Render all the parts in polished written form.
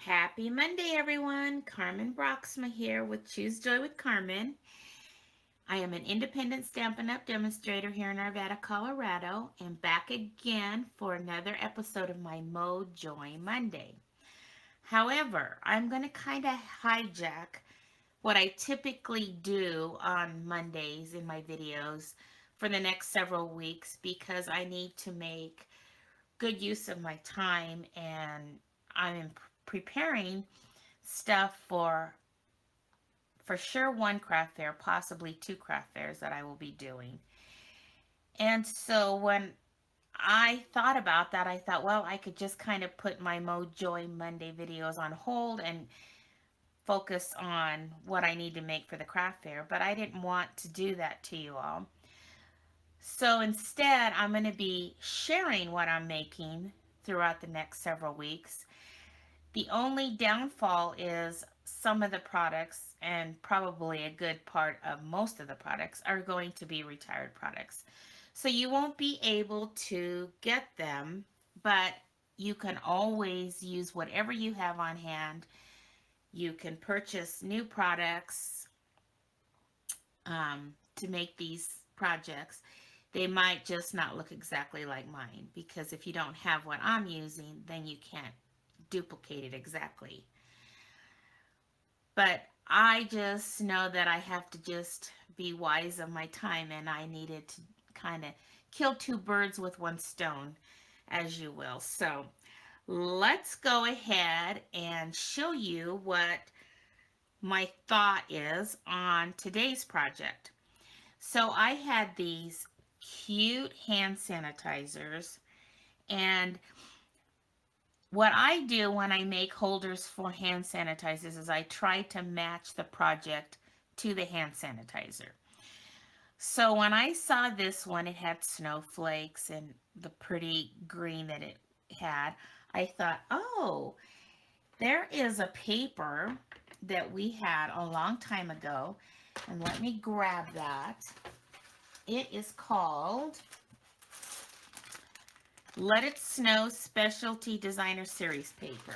Happy Monday, everyone. Carmen Broxma here with Choose Joy with Carmen. I am an independent Stampin' Up! Demonstrator here in Arvada, Colorado, and back again for another episode of my Mo Joy Monday. However, I'm going to kind of hijack what I typically do on Mondays in my videos for the next several weeks because I need to make good use of my time and I'm preparing stuff for sure one craft fair, possibly two craft fairs that I will be doing. And so when I thought about that, I thought, well, I could just kind of put my Mojoy Monday videos on hold and focus on what I need to make for the craft fair, but I didn't want to do that to you all. So instead, I'm going to be sharing what I'm making throughout the next several weeks. The only downfall is some of the products, and probably a good part of most of the products, are going to be retired products. So you won't be able to get them, but you can always use whatever you have on hand. You can purchase new products to make these projects. They might just not look exactly like mine because if you don't have what I'm using, then you can't duplicate it exactly. But I just know that I have to just be wise of my time and I needed to kind of kill two birds with one stone, as you will. So let's go ahead and show you what my thought is on today's project. So I had these cute hand sanitizers, and what I do when I make holders for hand sanitizers is I try to match the project to the hand sanitizer. So when I saw this one, it had snowflakes and the pretty green that it had. I thought, oh, there is a paper that we had a long time ago. And let me grab that. It is called Let It Snow Specialty Designer Series paper.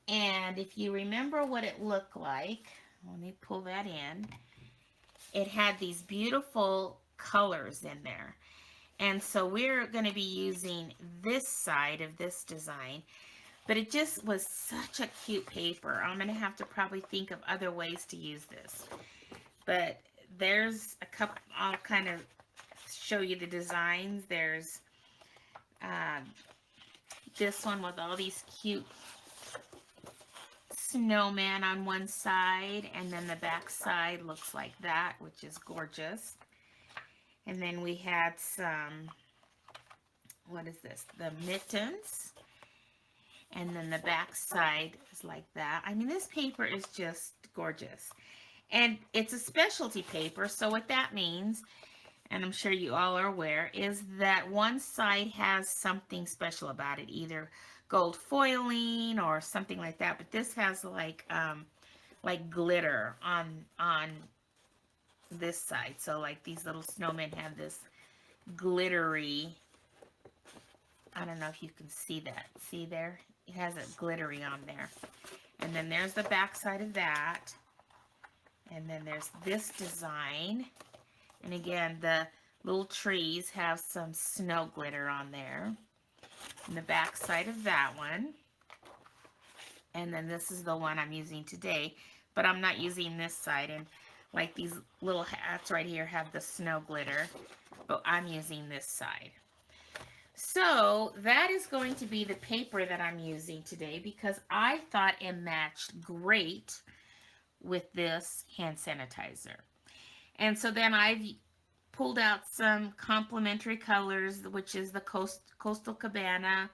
And if you remember what it looked like, let me pull that in. It had these beautiful colors in there. And so we're going to be using this side of this design. But it just was such a cute paper. I'm going to have to probably think of other ways to use this. But there's a couple, I'll kind of show you the designs. There's this one with all these cute snowman on one side, and then the back side looks like that, which is gorgeous. And then we had some, what is this? The mittens. And then the back side is like that. I mean, this paper is just gorgeous. And it's a specialty paper, so what that means, and I'm sure you all are aware, is that one side has something special about it, either gold foiling or something like that. But this has like glitter on this side. So like these little snowmen have this glittery. I don't know if you can see that. See there? It has a glittery on there. And then there's the back side of that. And then there's this design. And again, the little trees have some snow glitter on there. And the back side of that one. And then this is the one I'm using today. But I'm not using this side. And like these little hats right here have the snow glitter. But I'm using this side. So that is going to be the paper that I'm using today because I thought it matched great with this hand sanitizer. And so then I've pulled out some complementary colors, which is the Coastal Cabana,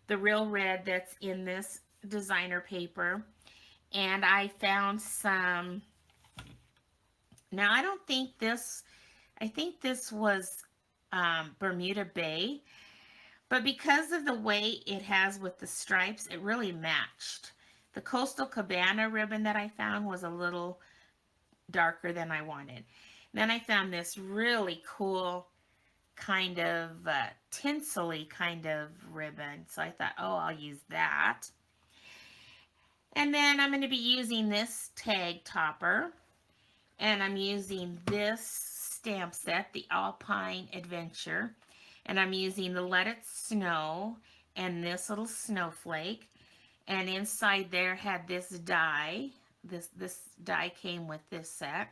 the real red that's in this designer paper. And I found some, now I don't think this, I think this was Bermuda Bay. But because of the way it has with the stripes, it really matched. The Coastal Cabana ribbon that I found was a little darker than I wanted. Then I found this really cool kind of tinsel-y kind of ribbon. So I thought, oh, I'll use that. And then I'm going to be using this tag topper, and I'm using this stamp set, the Alpine Adventure, and I'm using the Let It Snow and this little snowflake. And inside there had this die. This die came with this set.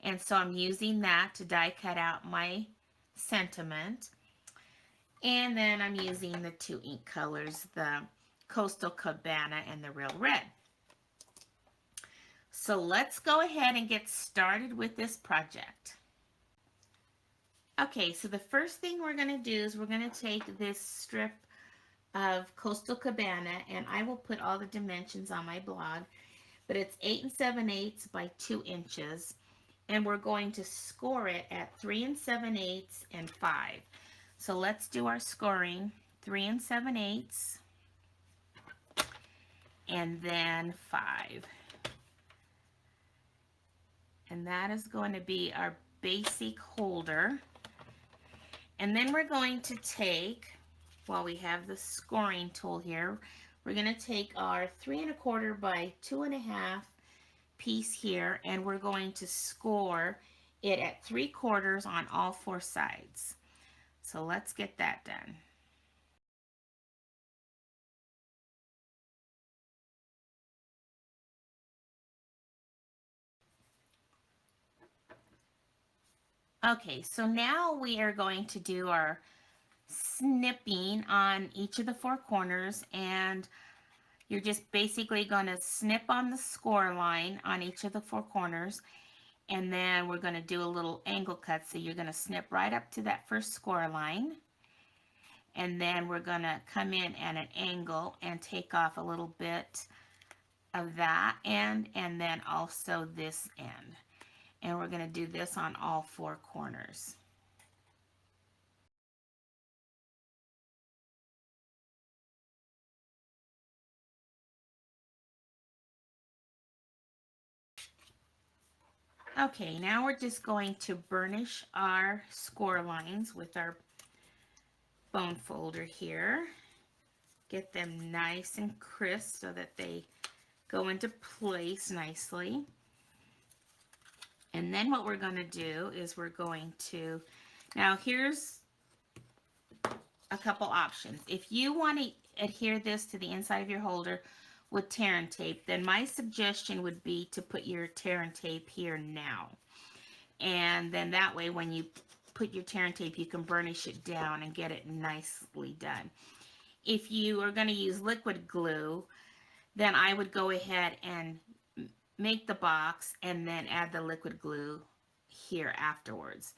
And so I'm using that to die cut out my sentiment. And then I'm using the two ink colors, the Coastal Cabana and the Real Red. So let's go ahead and get started with this project. Okay, so the first thing we're going to do is we're going to take this strip of Coastal Cabana, and I will put all the dimensions on my blog, but it's 8 7/8 by 2 inches, and we're going to score it at 3 7/8 and 5. So let's do our scoring. 3 7/8 and then 5. And that is going to be our basic holder. And then we're going to take, while we have the scoring tool here, we're going to take our 3 1/4 by 2 1/2 piece here, and we're going to score it at 3/4 on all 4 sides. So let's get that done. Okay, so now we are going to do our snipping on each of the 4 corners, and you're just basically going to snip on the score line on each of the 4 corners, and then we're going to do a little angle cut. So you're going to snip right up to that first score line, and then we're going to come in at an angle and take off a little bit of that end, and then also this end. And we're going to do this on all 4 corners. Okay, now we're just going to burnish our score lines with our bone folder here. Get them nice and crisp so that they go into place nicely. And then what we're going to do is we're going to, now here's a couple options. If you want to adhere this to the inside of your holder with tear and tape, then my suggestion would be to put your tear and tape here now. And then that way when you put your tear and tape, you can burnish it down and get it nicely done. If you are going to use liquid glue, then I would go ahead and make the box and then add the liquid glue here afterwards.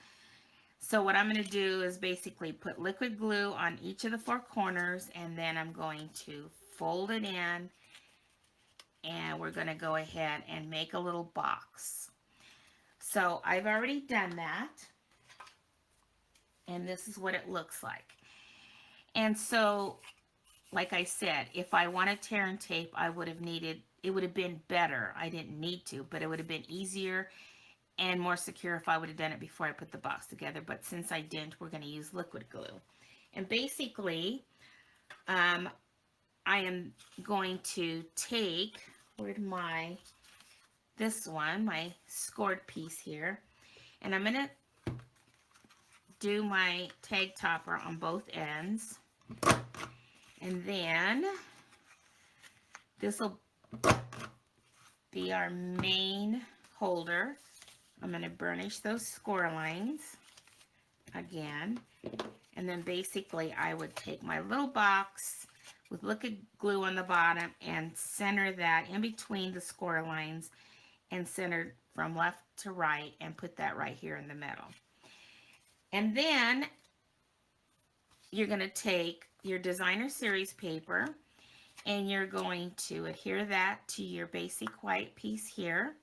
So what I'm going to do is basically put liquid glue on each of the 4 corners, and then I'm going to fold it in, and we're going to go ahead and make a little box. So I've already done that, and this is what it looks like. And so, like I said, if I wanted tear and tape, I would have needed, it would have been better. I didn't need to, but it would have been easier and more secure if I would have done it before I put the box together. But since I didn't, we're going to use liquid glue. And basically, I am going to take, where'd my, this one, my scored piece here, and I'm going to do my tag topper on both ends. And then this will be our main holder. I'm going to burnish those score lines again. And then basically I would take my little box with liquid glue on the bottom and center that in between the score lines and center from left to right and put that right here in the middle. And then you're going to take your designer series paper and you're going to adhere that to your basic white piece here.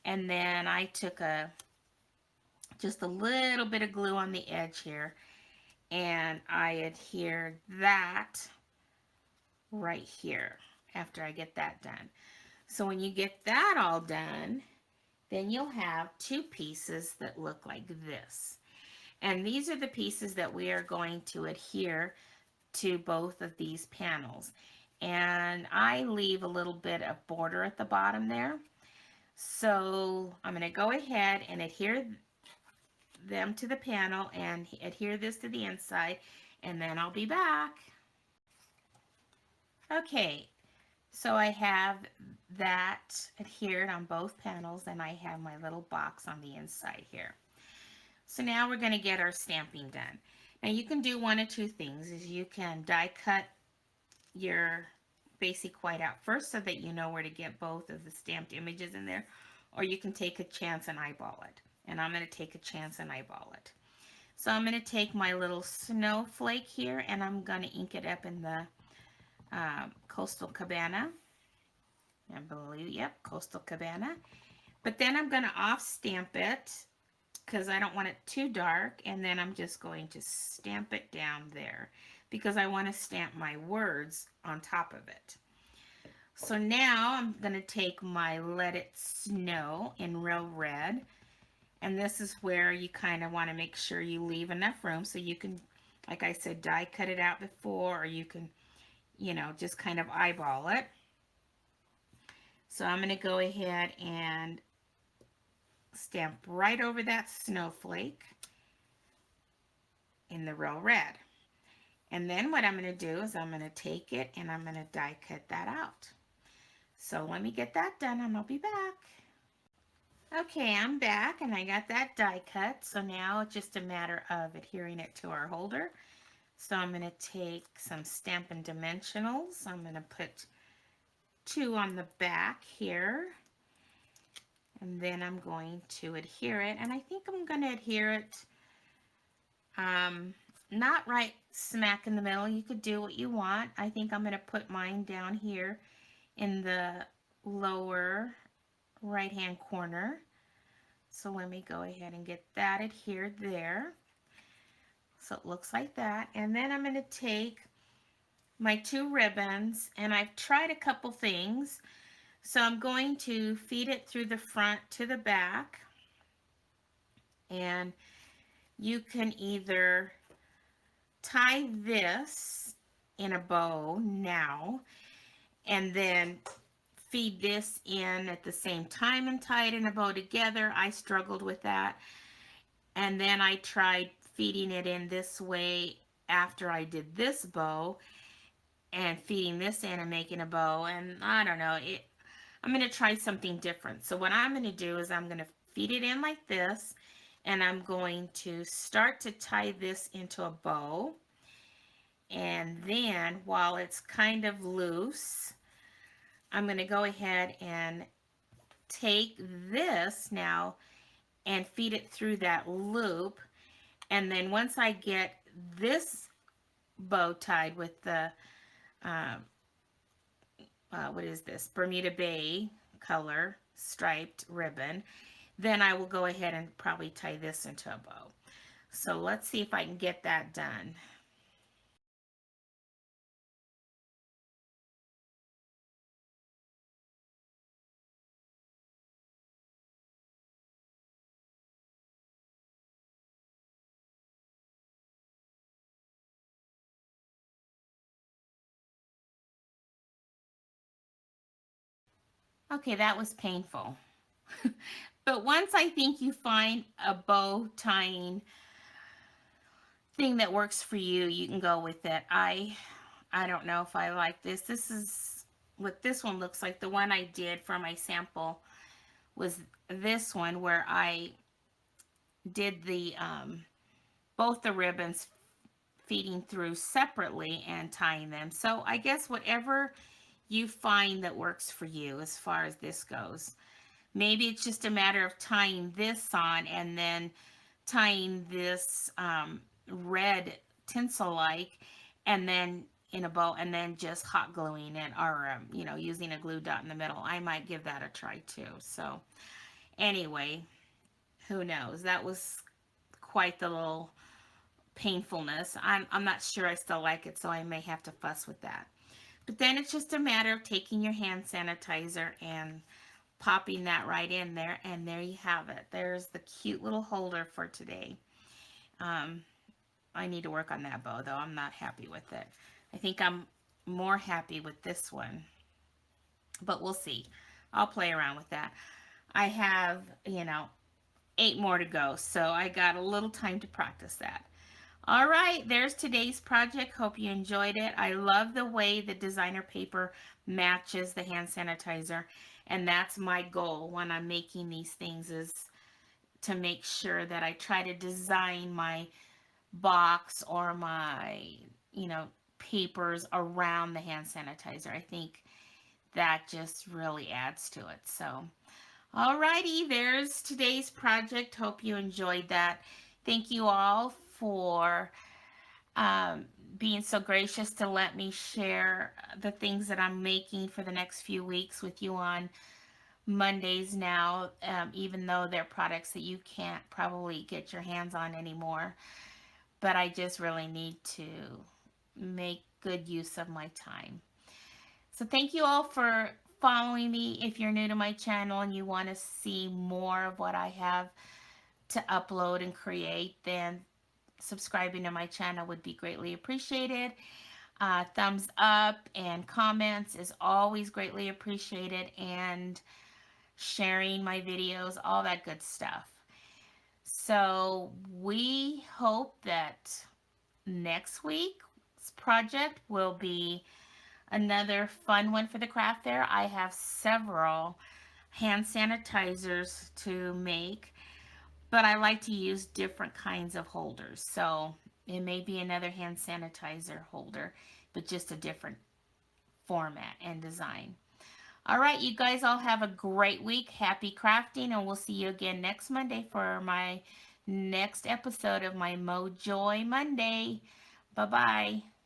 And then I took just a little bit of glue on the edge here, and I adhere that right here after I get that done. So when you get that all done, then you'll have 2 pieces that look like this. And these are the pieces that we are going to adhere to both of these panels. and I leave a little bit of border at the bottom there. So I'm going to go ahead and adhere them to the panel and adhere this to the inside, and then I'll be back. Okay, so I have that adhered on both panels, and I have my little box on the inside here. So now we're going to get our stamping done. Now you can do one of two things. Is you can die cut your basic white out first so that you know where to get both of the stamped images in there, or you can take a chance and eyeball it. And I'm going to take a chance and eyeball it. So I'm going to take my little snowflake here, and I'm going to ink it up in the Coastal Cabana. I believe, yep, Coastal Cabana. But then I'm going to off stamp it because I don't want it too dark, and then I'm just going to stamp it down there because I want to stamp my words on top of it. So now I'm going to take my Let It Snow in real red, and this is where you kind of want to make sure you leave enough room so you can, like I said, die cut it out before, or you can, you know, just kind of eyeball it. So I'm going to go ahead and stamp right over that snowflake in the real red. And then what I'm going to do is I'm going to take it and I'm going to die cut that out. So let me get that done and I'll be back. Okay, I'm back and I got that die cut. So now it's just a matter of adhering it to our holder. So I'm going to take some Stampin' Dimensionals. I'm going to put 2 on the back here. And then I'm going to adhere it. And I think I'm going to adhere it not right smack in the middle. You could do what you want. I think I'm going to put mine down here in the lower right hand corner. So let me go ahead and get that adhered there. So it looks like that. And then I'm going to take my 2 ribbons, and I've tried a couple things. So I'm going to feed it through the front to the back, and you can either tie this in a bow now and then feed this in at the same time and tie it in a bow together. I struggled with that, and then I tried feeding it in this way after I did this bow and feeding this in and making a bow, and I don't know, I'm going to try something different. So what I'm going to do is I'm going to feed it in like this, and I'm going to start to tie this into a bow, and then while it's kind of loose, I'm going to go ahead and take this now and feed it through that loop, and then once I get this bow tied with the what is this, Bermuda Bay color striped ribbon, then I will go ahead and probably tie this into a bow. So let's see if I can get that done. Okay, that was painful. But once I think you find a bow tying thing that works for you, you can go with it. I don't know if I like this. This is what this one looks like. The one I did for my sample was this one where I did the both the ribbons feeding through separately and tying them. So I guess whatever you find that works for you as far as this goes. Maybe it's just a matter of tying this on and then tying this red tinsel like and then in a bow and then just hot gluing it, or you know, using a glue dot in the middle. I might give that a try too. So anyway, who knows? That was quite the little painfulness. I'm not sure I still like it, so I may have to fuss with that. But then it's just a matter of taking your hand sanitizer and popping that right in there, and there you have it. There's the cute little holder for today. I need to work on that bow though. I'm not happy with it. I think I'm more happy with this one, but we'll see. I'll play around with that. I have, 8 more to go, so I got a little time to practice that. All right, there's today's project. Hope you enjoyed it. I love the way the designer paper matches the hand sanitizer, and that's my goal when I'm making these things, is to make sure that I try to design my box or my, you know, papers around the hand sanitizer. I think that just really adds to it. So, alrighty, there's today's project. Hope you enjoyed that. Thank you all for um, being so gracious to let me share the things that I'm making for the next few weeks with you on Mondays now, even though they're products that you can't probably get your hands on anymore. But I just really need to make good use of my time. So thank you all for following me. If you're new to my channel and you want to see more of what I have to upload and create, then subscribing to my channel would be greatly appreciated. Thumbs up and comments is always greatly appreciated, and sharing my videos, all that good stuff. So we hope that next week's project will be another fun one for the craft fair. I have several hand sanitizers to make, but I like to use different kinds of holders. So it may be another hand sanitizer holder, but just a different format and design. All right, you guys all have a great week. Happy crafting, and we'll see you again next Monday for my next episode of my Mojoy Monday. Bye bye.